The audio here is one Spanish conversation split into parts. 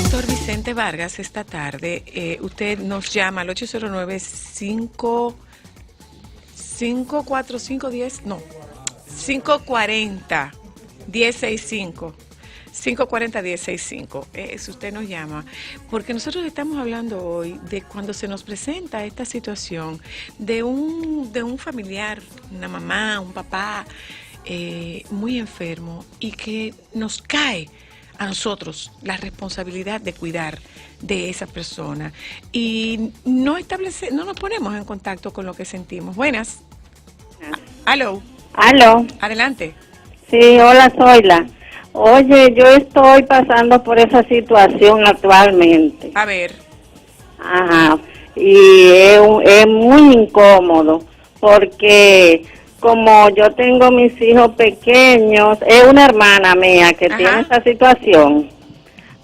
doctor Vicente Vargas esta tarde. Usted nos llama al 809-545-10, no, 540-1065. 540-1065, si usted nos llama, porque nosotros estamos hablando hoy de cuando se nos presenta esta situación de un familiar, una mamá, un papá muy enfermo y que nos cae a nosotros la responsabilidad de cuidar de esa persona y no nos ponemos en contacto con lo que sentimos. Buenas. Aló. Aló. Adelante. Sí, hola, Zoila. Oye, yo estoy pasando por esa situación actualmente. A ver. Ajá. Y es muy incómodo porque como yo tengo mis hijos pequeños, es una hermana mía que tiene esa situación.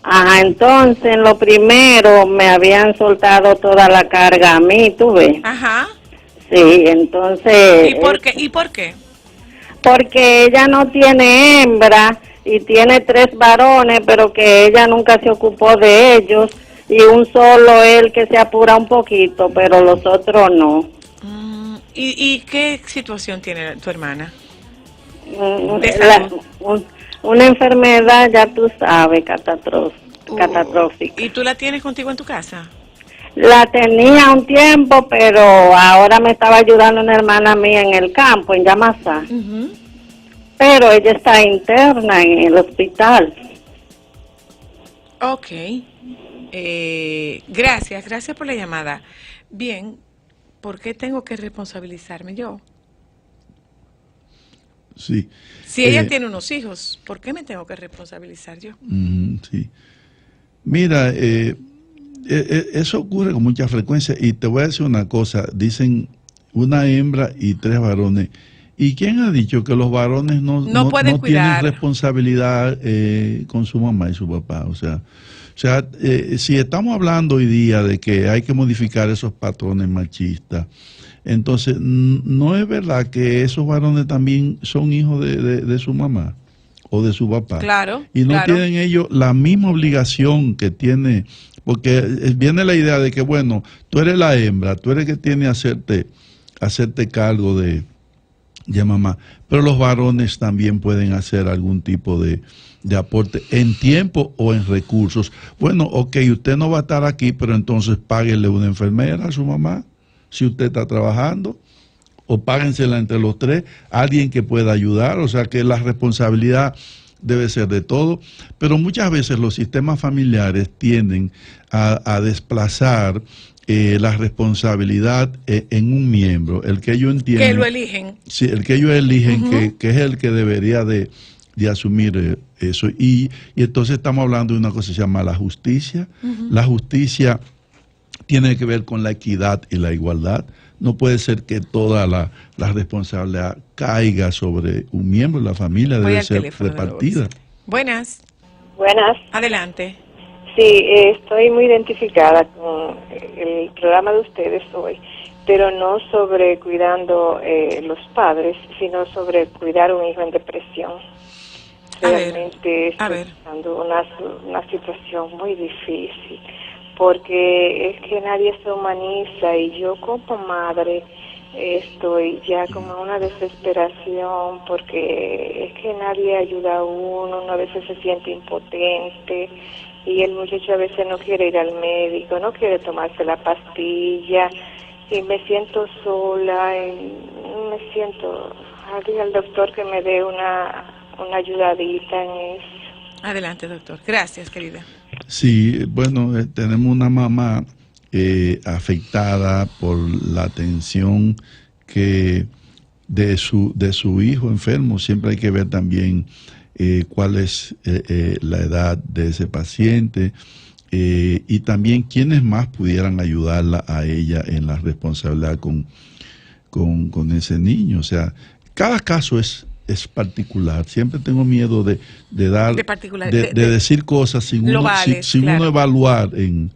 Ajá, entonces en lo primero me habían soltado toda la carga a mí, ¿tú ves? Ajá. Sí, entonces... ¿Y por qué? ¿Y por qué? Porque ella no tiene hembra y tiene 3 varones, pero que ella nunca se ocupó de ellos y un solo él que se apura un poquito, pero los otros no. ¿Y qué situación tiene tu hermana? Una enfermedad, ya tú sabes, catastrófica. ¿Y tú la tienes contigo en tu casa? La tenía un tiempo, pero ahora me estaba ayudando una hermana mía en el campo, en Yamasá. Pero ella está interna en el hospital. Ok. Gracias por la llamada. Bien, ¿por qué tengo que responsabilizarme yo? Sí. Si ella tiene unos hijos, ¿por qué me tengo que responsabilizar yo? Sí. Mira, eso ocurre con mucha frecuencia y te voy a decir una cosa, dicen una hembra y 3 varones. ¿Y quién ha dicho que los varones no tienen responsabilidad con su mamá y su papá? O sea, si estamos hablando hoy día de que hay que modificar esos patrones machistas, entonces no es verdad que esos varones también son hijos de su mamá o de su papá. Claro. Y no tienen ellos la misma obligación que tiene, porque viene la idea de que, bueno, tú eres la hembra, tú eres que tiene hacerte cargo de mamá, pero los varones también pueden hacer algún tipo de aporte en tiempo o en recursos. Bueno, ok, usted no va a estar aquí, pero entonces páguele una enfermera a su mamá, si usted está trabajando, o páguensela entre los 3, alguien que pueda ayudar, o sea que la responsabilidad debe ser de todo, pero muchas veces los sistemas familiares tienden a desplazar la responsabilidad en un miembro, el que ellos entienden. Que lo eligen. Sí, el que ellos eligen, que es el que debería de asumir eso. Y entonces estamos hablando de una cosa que se llama la justicia. La justicia tiene que ver con la equidad y la igualdad. No puede ser que toda la responsabilidad caiga sobre un miembro de la familia, debe ser repartida. Buenas. Buenas. Adelante. Sí, estoy muy identificada con el programa de ustedes hoy, pero no sobre cuidando los padres, sino sobre cuidar un hijo en depresión. Realmente estoy pasando una situación muy difícil, porque es que nadie se humaniza y yo como madre estoy ya como en una desesperación porque es que nadie ayuda a uno a veces se siente impotente y el muchacho a veces no quiere ir al médico, no quiere tomarse la pastilla y me siento sola y me siento, dile al doctor que me dé una ayudadita en eso. Adelante, doctor. Gracias, querida. Sí, bueno, tenemos una mamá afectada por la atención que de su hijo enfermo. Siempre hay que ver también cuál es la edad de ese paciente y también quiénes más pudieran ayudarla a ella en la responsabilidad con ese niño. O sea, cada caso es particular. Siempre tengo miedo de decir cosas sin uno evaluar en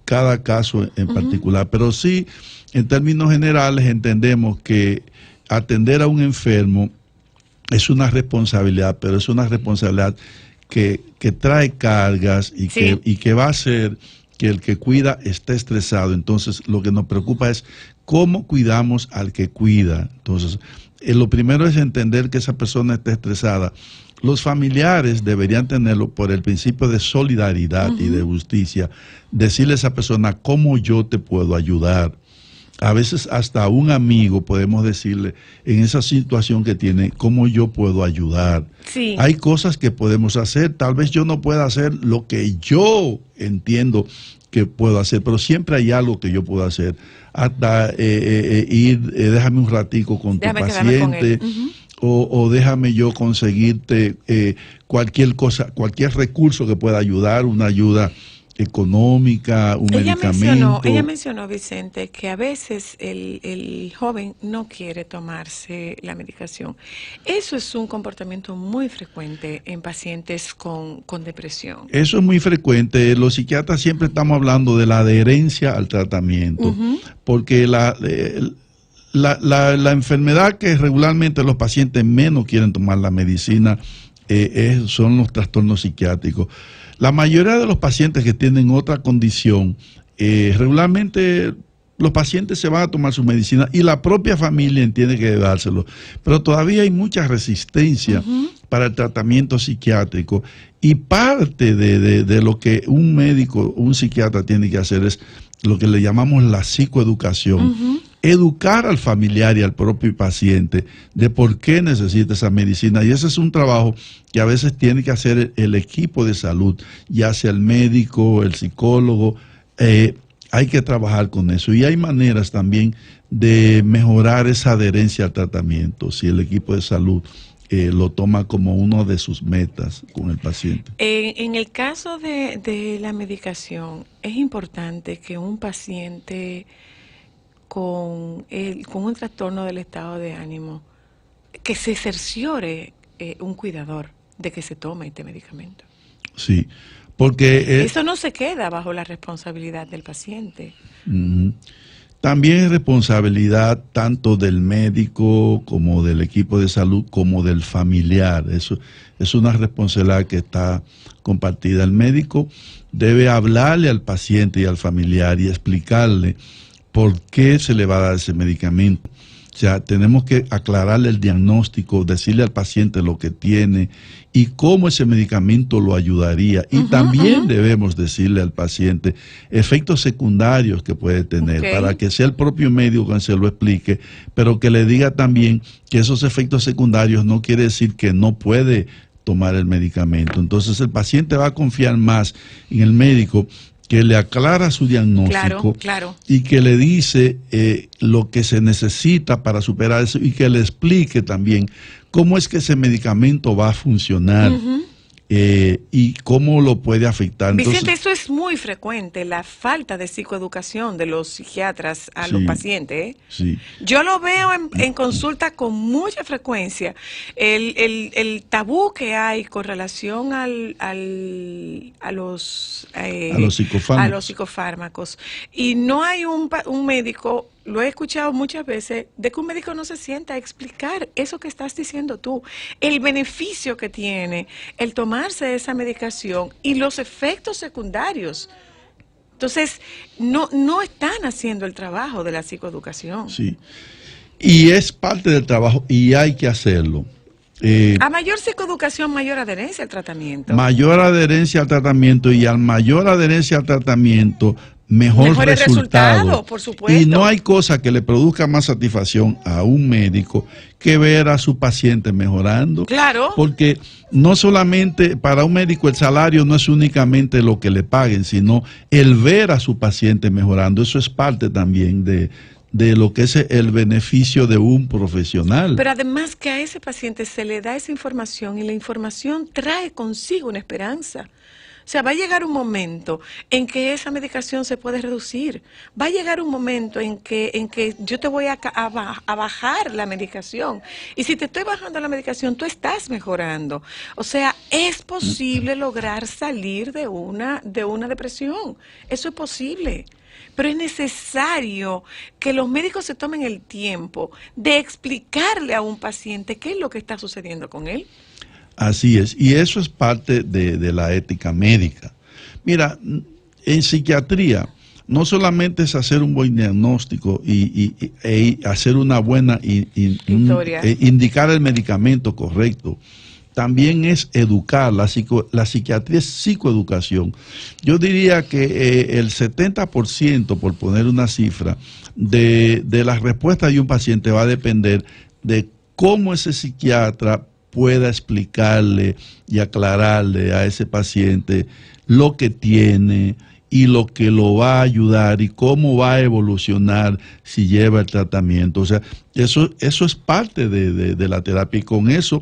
cada caso en particular. Pero sí, en términos generales, entendemos que atender a un enfermo es una responsabilidad, pero es una responsabilidad que trae cargas y, Sí. que va a hacer que el que cuida esté estresado. Entonces, lo que nos preocupa es cómo cuidamos al que cuida. Entonces, lo primero es entender que esa persona esté estresada. Los familiares deberían tenerlo por el principio de solidaridad y de justicia, decirle a esa persona cómo yo te puedo ayudar. A veces hasta a un amigo podemos decirle en esa situación que tiene cómo yo puedo ayudar. Sí. Hay cosas que podemos hacer, tal vez yo no pueda hacer lo que yo entiendo que puedo hacer, pero siempre hay algo que yo puedo hacer. Hasta déjame un ratico con tu paciente. O déjame yo conseguirte cualquier cosa, cualquier recurso que pueda ayudar, una ayuda económica, un medicamento. Ella mencionó, Vicente, que a veces el joven no quiere tomarse la medicación. Eso es un comportamiento muy frecuente en pacientes con depresión. Eso es muy frecuente. Los psiquiatras siempre estamos hablando de la adherencia al tratamiento, porque la enfermedad que regularmente los pacientes menos quieren tomar la medicina son los trastornos psiquiátricos. La mayoría de los pacientes que tienen otra condición, regularmente los pacientes se van a tomar su medicina y la propia familia entiende que debe dárselo. Pero todavía hay mucha resistencia para el tratamiento psiquiátrico y parte de lo que un médico, un psiquiatra tiene que hacer es lo que le llamamos la psicoeducación. Educar al familiar y al propio paciente de por qué necesita esa medicina, y ese es un trabajo que a veces tiene que hacer el equipo de salud, ya sea el médico, el psicólogo. Hay que trabajar con eso y hay maneras también de mejorar esa adherencia al tratamiento si el equipo de salud lo toma como una de sus metas con el paciente. En el caso de la medicación, es importante que un paciente con un trastorno del estado de ánimo, que se cerciore un cuidador de que se tome este medicamento. Sí, porque eso no se queda bajo la responsabilidad del paciente. También es responsabilidad tanto del médico como del equipo de salud como del familiar. Eso es una responsabilidad que está compartida. El médico debe hablarle al paciente y al familiar y explicarle por qué se le va a dar ese medicamento. O sea, tenemos que aclararle el diagnóstico, decirle al paciente lo que tiene y cómo ese medicamento lo ayudaría. Y también debemos decirle al paciente efectos secundarios que puede tener, para que sea el propio médico quien se lo explique, pero que le diga también que esos efectos secundarios no quiere decir que no puede tomar el medicamento. Entonces el paciente va a confiar más en el médico, que le aclara su diagnóstico y que le dice lo que se necesita para superar eso y que le explique también cómo es que ese medicamento va a funcionar y cómo lo puede afectar. Vicente, entonces, eso es muy frecuente, la falta de psicoeducación de los psiquiatras a los pacientes. Sí. Yo lo veo en consulta con mucha frecuencia. El tabú que hay con relación a los psicofármacos. Y no hay un médico, lo he escuchado muchas veces, de que un médico no se sienta a explicar eso que estás diciendo tú, el beneficio que tiene el tomarse esa medicación y los efectos secundarios. Entonces, no están haciendo el trabajo de la psicoeducación. Sí, y es parte del trabajo y hay que hacerlo. A mayor psicoeducación, mayor adherencia al tratamiento. Mayor adherencia al tratamiento, y al mayor adherencia al tratamiento, mejor resultado, por supuesto. Y no hay cosa que le produzca más satisfacción a un médico que ver a su paciente mejorando. Claro. Porque no solamente para un médico el salario no es únicamente lo que le paguen, sino el ver a su paciente mejorando. Eso es parte también de lo que es el beneficio de un profesional. Pero además que a ese paciente se le da esa información y la información trae consigo una esperanza. O sea, va a llegar un momento en que esa medicación se puede reducir. Va a llegar un momento en que yo te voy a bajar la medicación. Y si te estoy bajando la medicación, tú estás mejorando. O sea, es posible lograr salir de una depresión. Eso es posible. Pero es necesario que los médicos se tomen el tiempo de explicarle a un paciente qué es lo que está sucediendo con él. Así es, y eso es parte de la ética médica. Mira, en psiquiatría no solamente es hacer un buen diagnóstico y hacer una buena indicar el medicamento correcto, también es educar. La psiquiatría es psicoeducación. Yo diría que el 70%, por poner una cifra, de las respuestas de un paciente va a depender de cómo ese psiquiatra pueda explicarle y aclararle a ese paciente lo que tiene y lo que lo va a ayudar y cómo va a evolucionar si lleva el tratamiento. O sea, eso es parte de la terapia, y con eso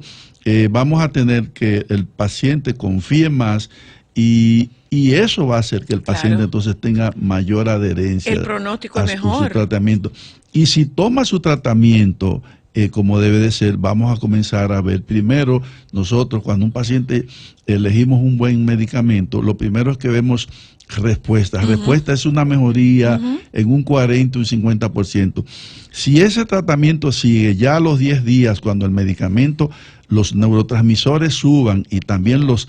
vamos a tener que el paciente confíe más y eso va a hacer que el paciente entonces tenga mayor adherencia. El pronóstico es mejor. Su tratamiento. Y si toma su tratamiento como debe de ser, vamos a comenzar a ver. Primero, nosotros cuando un paciente elegimos un buen medicamento, lo primero es que vemos respuesta. Respuesta es una mejoría en un 40 o un 50%. Si ese tratamiento sigue ya a los 10 días, cuando el medicamento, los neurotransmisores suban y también los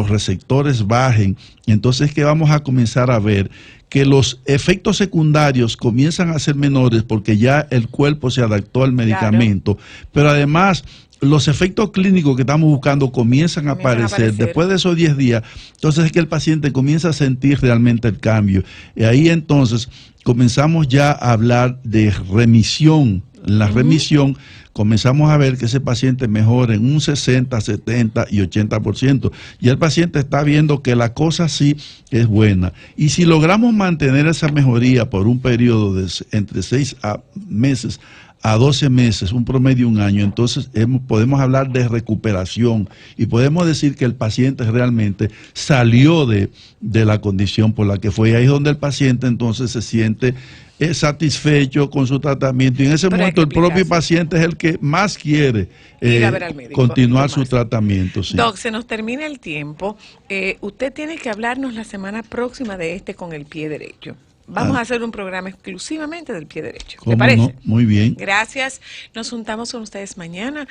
receptores bajen, entonces que vamos a comenzar a ver que los efectos secundarios comienzan a ser menores porque ya el cuerpo se adaptó al medicamento, pero además los efectos clínicos que estamos buscando comienzan a aparecer después de esos 10 días. Entonces es que el paciente comienza a sentir realmente el cambio. Y ahí entonces comenzamos ya a hablar de remisión. En la remisión comenzamos a ver que ese paciente mejora en un 60, 70 y 80%. Y el paciente está viendo que la cosa sí es buena. Y si logramos mantener esa mejoría por un periodo de entre 6 meses a 12 meses, un promedio de un año, entonces podemos hablar de recuperación y podemos decir que el paciente realmente salió de la condición por la que fue. Y ahí es donde el paciente entonces se siente satisfecho con su tratamiento, y en ese momento el propio paciente es el que más quiere continuar su tratamiento. Sí. Doc, se nos termina el tiempo. Usted tiene que hablarnos la semana próxima de con el pie derecho. Vamos a hacer un programa exclusivamente del pie derecho. ¿Te parece? No? Muy bien. Gracias. Nos juntamos con ustedes mañana.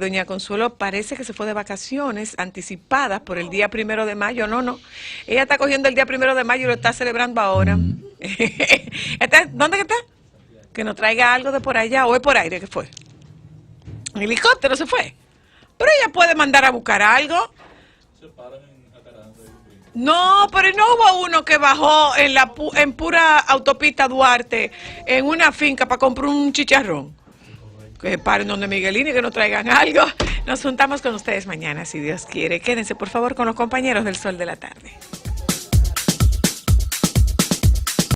Doña Consuelo parece que se fue de vacaciones anticipadas por el día 1 de mayo. No. Ella está cogiendo el día 1 de mayo y lo está celebrando ahora. ¿Dónde que está? Que nos traiga algo de por allá. ¿O es por aire que fue? En helicóptero se fue. Pero ella puede mandar a buscar algo. No, pero no hubo uno que bajó en pura autopista Duarte, en una finca para comprar un chicharrón. Que paren donde Miguelini, que nos traigan algo. Nos juntamos con ustedes mañana, si Dios quiere. Quédense, por favor, con los compañeros del Sol de la Tarde.